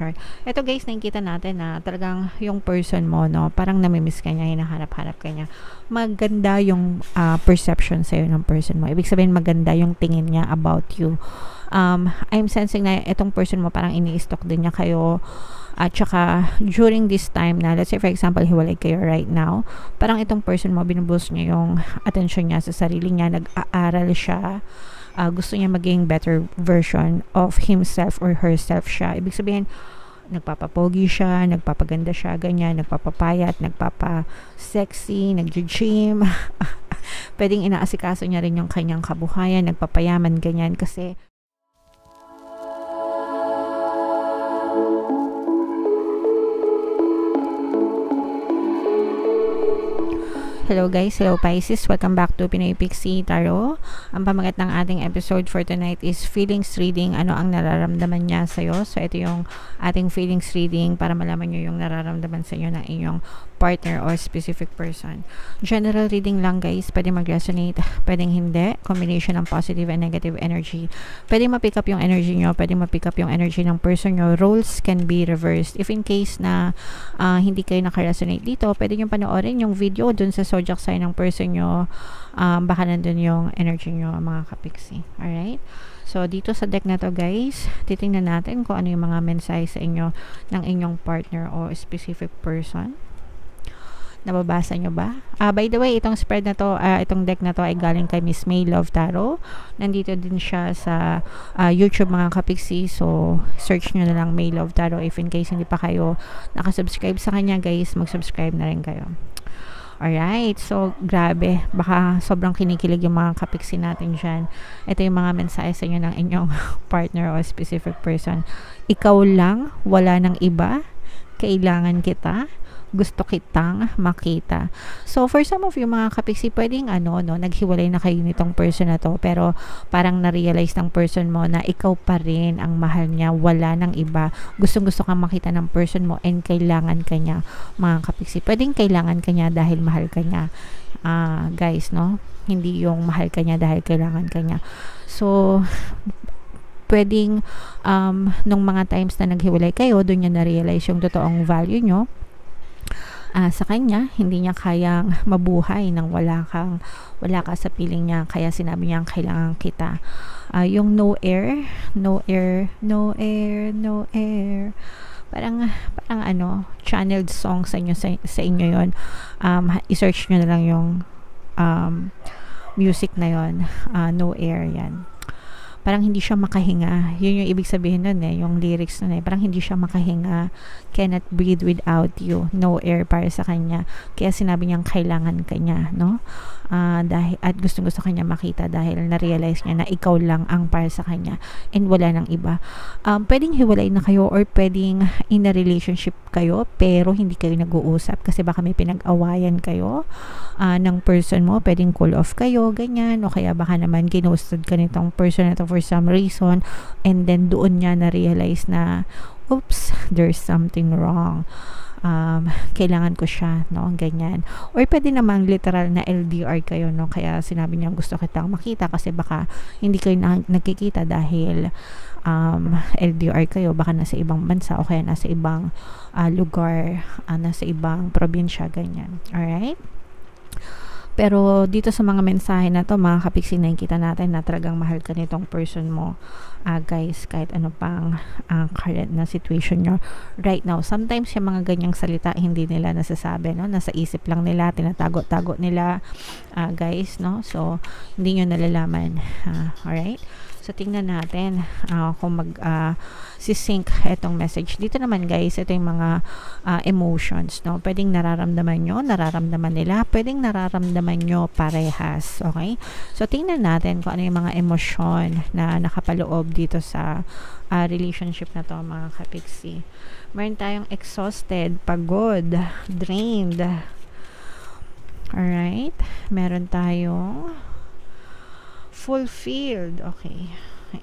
Alright. Ito guys, nakikita natin na talagang yung person mo, no, parang namimiss ka niya, hinahanap-hanap ka niya. Maganda yung perception sa'yo ng person mo. Ibig sabihin, maganda yung tingin niya about you. I'm sensing na itong person mo parang ini-stalk din niya kayo. At saka, during this time na, let's say for example, hiwalay kayo right now, parang itong person mo, binuboost niya yung attention niya sa sarili niya, nag-aaral siya, gusto niya maging better version of himself or herself siya. Ibig sabihin, nagpapapogi siya, nagpapaganda siya, ganyan, nagpapapayat, nagpapa-sexy, nag-gym. Pwedeng inaasikaso niya rin yung kanyang kabuhayan, nagpapayaman, ganyan, kasi hello guys, hello Pisces, welcome back to Pinoy Pixie Tarot. Ang pamagat ng ating episode for tonight is feelings reading, ano ang nararamdaman niya sa'yo. So ito yung ating feelings reading para malaman nyo yung nararamdaman sa inyo ng inyong partner or specific person. General reading lang guys, pwede mag-resonate, pwedeng hindi, combination ng positive and negative energy. Pwede ma-pick up yung energy nyo, pwede ma-pick up yung energy ng person nyo. Roles can be reversed. If in case na hindi kayo naka-resonate dito, pwede nyo panoorin yung video dun sa zodiac sign ng person nyo, baka nandun yung energy nyo, mga kapiksi. Alright? So, dito sa deck na to guys, titingnan natin kung ano yung mga mensahe sa inyo ng inyong partner o specific person. Nababasa nyo ba? By the way, itong spread na to, itong deck na to ay galing kay Miss May Love Tarot. Nandito din siya sa YouTube mga kapiksi. So, search nyo na lang May Love Tarot. If in case hindi pa kayo nakasubscribe sa kanya guys, mag-subscribe na rin kayo. Alright, so grabe, baka sobrang kinikilig yung mga kapiksi natin dyan. Ito yung mga mensahe sa inyo ng inyong partner o specific person. Ikaw lang, wala nang iba, kailangan kita, gusto kitang makita. So, for some of you mga kapiksi, pwedeng naghiwalay na kayo nitong person na to, pero parang na-realize ng person mo na ikaw pa rin ang mahal niya, wala nang iba. Gustong-gusto kang makita ng person mo and kailangan ka niya, mga kapiksi. Pwedeng kailangan ka niya dahil mahal ka niya. Guys, no? Hindi yung mahal ka niya dahil kailangan ka niya. So, pwedeng nung mga times na naghiwalay kayo, doon niya na-realize yung totoong value nyo sa kanya. Hindi niya kayang mabuhay nang wala ka sa piling niya, kaya sinabi niya kailangan kita. Yung no air, parang channeled song sa inyo yon. I-search nyo na lang yung music na yon, no air, yan. Parang hindi siya makahinga. Yun yung ibig sabihin nun yung lyrics nun parang hindi siya makahinga, cannot breathe without you, no air para sa kanya, kaya sinabi niyang kailangan kanya, no? Dahil, at gusto kanya makita dahil na-realize niya na ikaw lang ang para sa kanya and wala nang iba. Pwedeng hiwalay na kayo or pwedeng in a relationship kayo pero hindi kayo nag-uusap kasi baka may pinag-awayan kayo ng person mo. Pwedeng cool off kayo, ganyan, o kaya baka naman ginosted ka nitong person na to for some reason and then doon niya na-realize na oops, there's something wrong. Kailangan ko siya, no? Ganyan. Or pwede namang literal na LDR kayo, no? Kaya sinabi niya gusto kitang makita kasi baka hindi kayo nagkikita dahil LDR kayo, baka nasa ibang bansa o kaya nasa ibang lugar, nasa ibang probinsya, ganyan. Alright? Pero dito sa mga mensahe na to, mga kapiksi, nakikita natin na talagang mahal ka nitong person mo, guys, kahit ano pang current na situation nyo right now. Sometimes yung mga ganyang salita hindi nila nasasabi, no? Nasa isip lang nila, tinatago-tago nila, guys, no? So hindi nyo nalalaman. Alright? So tingnan natin kung si-sync itong message. Dito naman guys, ito yung mga emotions, no? Pwedeng nararamdaman nyo, nararamdaman nila, pwedeng nararamdaman nyo parehas. Okay? So tingnan natin kung ano yung mga emosyon na nakapaloob dito sa relationship na to, mga kapiksi. Meron tayong exhausted, pagod, drained. Alright? Meron tayong fulfilled. Okay.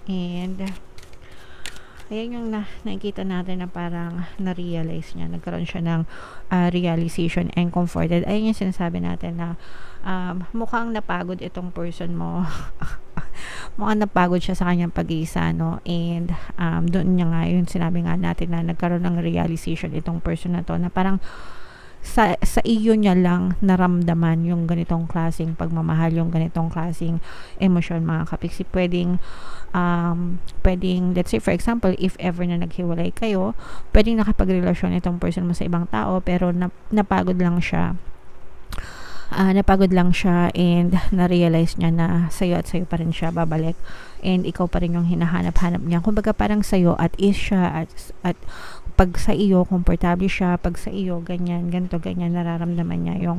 And Ayan yung nakikita natin na parang na-realize niya, nagkaroon siya ng realization and comforted. Ayan yung sinasabi natin na mukhang napagod itong person mo. Mukhang napagod siya sa kanyang pag-iisa, no? And doon niya nga, yun sinabi nga natin na nagkaroon ng realization itong person na to, na parang sa iyo niya lang naramdaman yung ganitong klaseng pagmamahal, yung ganitong klaseng emosyon, mga kapiksi. Pwedeng let's say for example, if ever na naghiwalay kayo, pwedeng nakapagrelasyon itong person mo sa ibang tao, pero napagod lang siya. Napagod lang siya and na-realize niya na sa'yo at sa'yo pa rin siya babalik, and ikaw pa rin yung hinahanap-hanap niya. Kumbaga parang sa'yo at is siya, at pag sa iyo komportable siya, pag sa iyo ganyan, ganito, ganyan, nararamdaman niya yung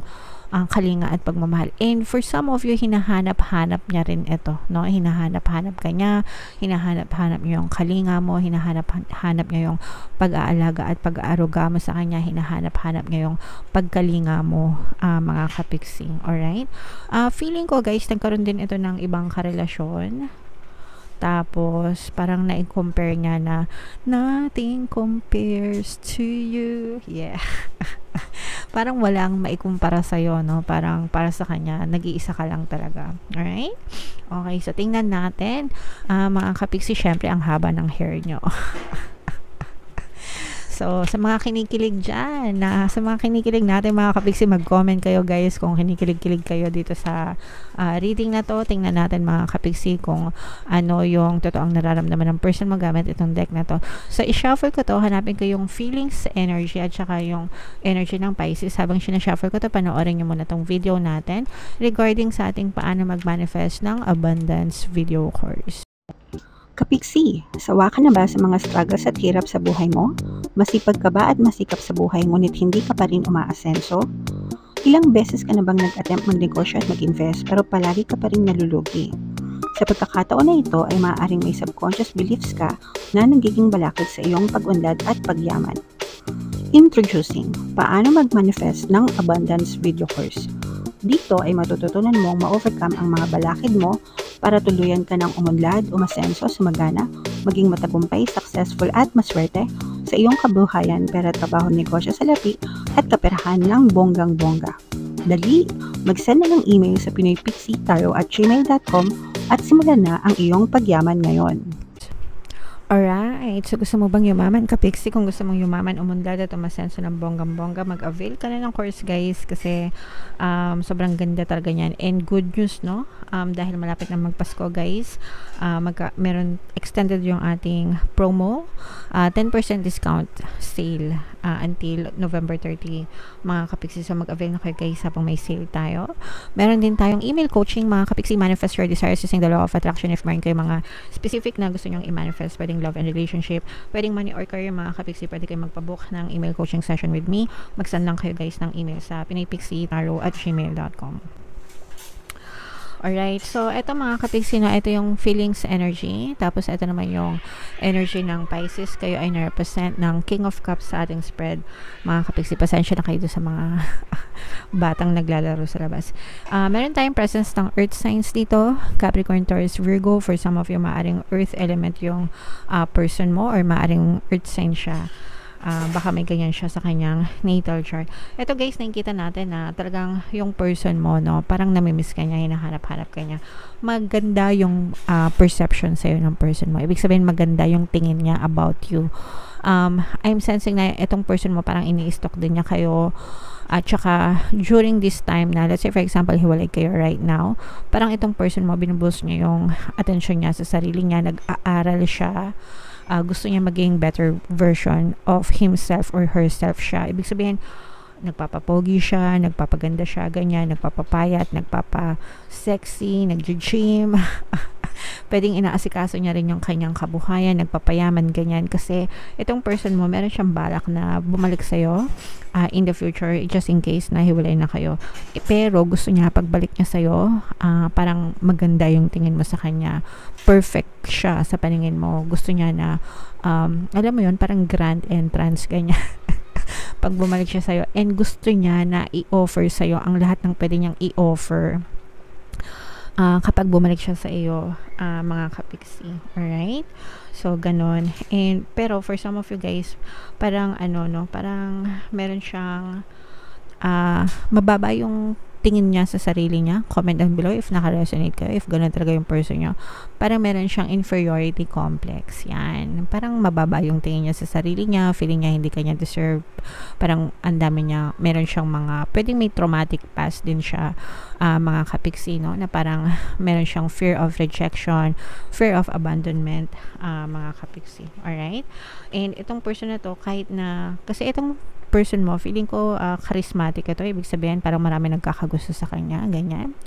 kalinga at pagmamahal. And for some of you, hinahanap-hanap niya rin ito, no? Hinahanap-hanap ka niya, hinahanap-hanap niya yung kalinga mo, hinahanap-hanap niya yung pag-aalaga at pag-aaruga mo sa kanya, hinahanap-hanap niya yung pagkalinga mo, mga kapiksi. Alright? Feeling ko guys, nagkaroon din ito ng ibang karelasyon. Tapos, parang na-compare niya na nothing compares to you. Yeah. Parang walang maikumpara sa'yo, no? Parang para sa kanya, nag-iisa ka lang talaga. Alright? Okay, so tingnan natin. Mga kapiksi, syempre, ang haba ng hair nyo. So, sa mga kinikilig dyan, sa mga kinikilig natin, mga kapiksi, mag-comment kayo guys kung kinikilig-kilig kayo dito sa reading na to. Tingnan natin, mga kapiksi, kung ano yung totoong nararamdaman ng person mo gamit itong deck na to. So, i-shuffle ko to, hanapin ko yung feelings, energy, at saka yung energy ng Pisces. Habang sinashuffle ko to, panoorin nyo muna tong video natin regarding sa ating paano mag-manifest ng abundance video course. Kapiksi, sawa ka na ba sa mga struggles at hirap sa buhay mo? Masipag ka ba at masikap sa buhay ngunit hindi ka pa rin umaasenso? Ilang beses ka na bang nag-attempt magnegosyo at mag-invest pero palagi ka pa rin nalulugi? Sa pagkakataon na ito ay maaaring may subconscious beliefs ka na nagiging balakid sa iyong pag-unlad at pagyaman. Introducing, paano mag-manifest ng abundance video course. Dito ay matututunan mong ma-overcome ang mga balakid mo para tuluyan ka ng umunlad, umasenso, sumagana, maging matagumpay, successful at maswerte sa iyong kabuhayan, pera, trabaho, negosyo, salapi at kaperahan ng bonggang-bongga. Dali, mag-send na ng email sa pinoypixietaro@gmail.com at simulan na ang iyong pagyaman ngayon. Alright, so gusto mo bang yumaman, kapiksi? Kung gusto mong yumaman, umunlad at umasenso ng bonggang-bongga, mag-avail ka na ng course guys, kasi sobrang ganda talaga niyan. And good news, no? Dahil malapit na magpasko guys, meron extended yung ating promo, 10% discount sale until November 30, mga kapiksi. So mag-avail na kayo guys habang may sale tayo. Meron din tayong email coaching, mga kapiksi, manifest your desires using the law of attraction. If meron kayo mga specific na gusto nyong i-manifest, pwedeng love and relationship, pwedeng money or career, mga kapiksi, pwede kayo magpabook ng email coaching session with me. Mag-send lang kayo guys ng email sa pinoypixietaro@gmail.com. Alright, so ito mga kapiksi, na ito yung feelings energy, tapos ito naman yung energy ng Pisces. Kayo ay na-represent ng King of Cups sa ating spread, mga kapiksi. Pasensya na kayo sa mga batang naglalaro sa labas. Meron tayong presence ng earth signs dito, Capricorn, Taurus, Virgo. For some of you, maaring earth element yung person mo, or maaring earth sign siya. Baka may ganyan siya sa kanyang natal chart. Ito guys, nakikita natin na talagang yung person mo, no, parang namimiss ka niya, hinahanap-hanap ka niya. Maganda yung perception sa'yo ng person mo. Ibig sabihin, maganda yung tingin niya about you. I'm sensing na itong person mo, parang ini-stalk din niya kayo. At saka, during this time na, let's say for example, hiwalay kayo right now, parang itong person mo, binuboost niya yung attention niya sa sarili niya, nag-aaral siya, gusto niya maging better version of himself or herself siya. Ibig sabihin, nagpapapogi siya, nagpapaganda siya, ganyan, nagpapapayat, nagpapa-sexy, nag-gym. Pwedeng inaasikaso niya rin yung kanyang kabuhayan, nagpapayaman, ganyan. Kasi itong person mo, meron siyang balak na bumalik sa'yo in the future, just in case na hiwalay na kayo. Pero gusto niya, pagbalik niya sa'yo, parang maganda yung tingin mo sa kanya. Perfect siya sa paningin mo. Gusto niya na, alam mo yun, parang grand entrance, ganyan. Pag bumalik siya sa'yo, and gusto niya na i-offer sa'yo ang lahat ng pwede niyang i-offer. kapag bumalik siya sa iyo, mga kapiksi. Alright? So, ganon. And, pero for some of you guys, parang parang meron siyang mababa yung tingin niya sa sarili niya. Comment down below if naka-resonate kayo, if gano'n talaga yung person niyo. Parang meron siyang inferiority complex. Yan. Parang mababa yung tingin niya sa sarili niya, feeling niya hindi kanya deserve. Parang ang dami niya, meron siyang pwedeng may traumatic past din siya, mga kapiksi, no? Na parang meron siyang fear of rejection, fear of abandonment, mga kapiksi. Alright? And itong person na to, kahit na, kasi itong person mo, feeling ko charismatic ito. Ibig sabihin, parang marami nagkakagusto sa kanya, ganyan.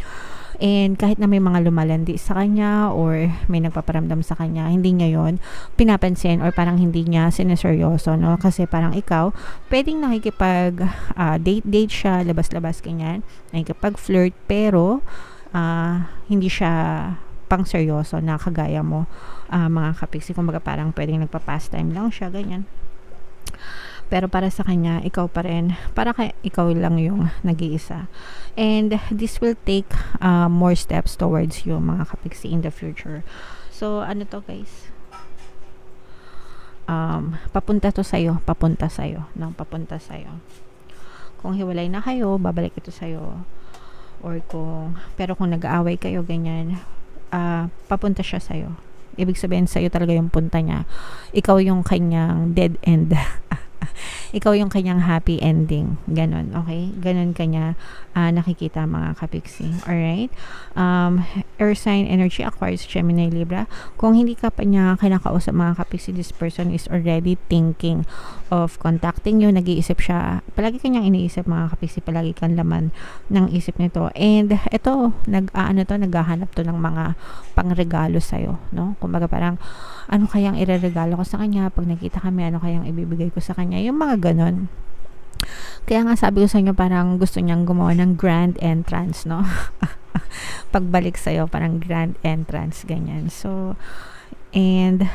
And kahit na may mga lumalandi sa kanya or may nagpaparamdam sa kanya, hindi niya yon pinapansin or parang hindi niya sineseryoso, no? Kasi parang ikaw, pwedeng nakikipag date siya, labas-labas, ganyan. Nakikipag-flirt, pero hindi siya pang seryoso na kagaya mo, mga kapiksi. Kumbaga parang pwedeng nagpa-pastime lang siya, ganyan. Pero para sa kanya, ikaw pa rin. Para ikaw lang yung nag-iisa. And this will take more steps towards you, mga kapiksi, in the future. So, ano to guys? Papunta to sa'yo. Papunta sa'yo. Papunta sa'yo. Kung hiwalay na kayo, babalik ito sa'yo. Or pero kung nag-aaway kayo, ganyan, papunta siya sa'yo. Ibig sabihin, sa'yo talaga yung punta niya. Ikaw yung kanyang dead end. Ikaw yung kanyang happy ending. Ganon, okay? Ganon kanya nakikita, mga kapiksi. Alright? Air sign energy, Aquarius, Gemini, Libra. Kung hindi ka pa niya kinakausap, mga kapiksi, this person is already thinking of contacting you. Nag-iisip siya. Palagi kanyang iniisip, mga kapiksi. Palagi kang laman ng isip nito. And ito, naghahanap to ng mga pangregalo sa'yo, no? Kumbaga parang, ano kayang ireregalo ko sa kanya? Pag nakita kami, ano kayang ibibigay ko sa kanya? Yung mga ganon. Kaya nga sabi ko sa inyo, parang gusto niyang gumawa ng grand entrance, no? Pagbalik sa'yo, parang grand entrance, ganyan. So, and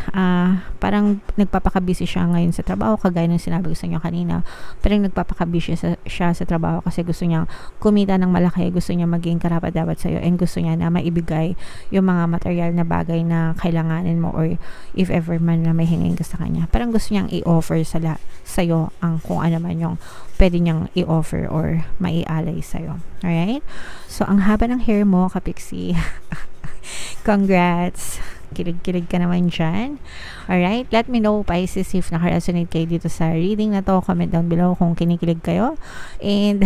parang nagpapakabisi siya ngayon sa trabaho, kagaya ng sinabi ko sa inyo kanina. Parang nagpapakabisi siya sa trabaho kasi gusto niyang kumita ng malaki, gusto niya maging karapat-dapat sa'yo, and gusto niya na maibigay yung mga material na bagay na kailanganin mo, or if ever man na may hingin ka sa kanya. Parang gusto niyang i-offer sa'yo ang kung ano man yung pwede niyang i-offer or maialay sa'yo. Alright? So, ang haba ng hair mo, kapiksi. Congrats! Kilig-kilig ka naman dyan. Alright? Let me know, Pisces, if naka-resonate kayo dito sa reading na to. Comment down below kung kinikilig kayo. And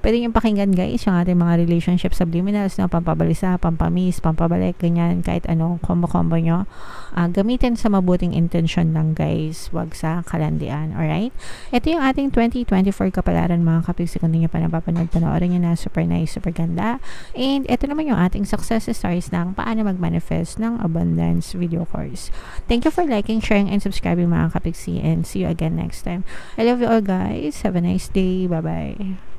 pwede nyo pakinggan, guys, yung ating mga relationship subliminals, no? Pampabalisa, pampamiss, pampabalik, ganyan, kahit ano, combo-combo nyo. Gamitin sa mabuting intention lang, guys. Wag sa kalandian. Alright? Ito yung ating 2024 kapalaran, mga kapiksi. Kung hindi nyo pa napapanood, panoorin nyo na. Super nice, super ganda. And ito naman yung ating success stories ng paano mag-manifest ng abundance video course. Thank you for liking, sharing, and subscribing, mga kapiksi, and see you again next time. I love you all, guys. Have a nice day. Bye-bye.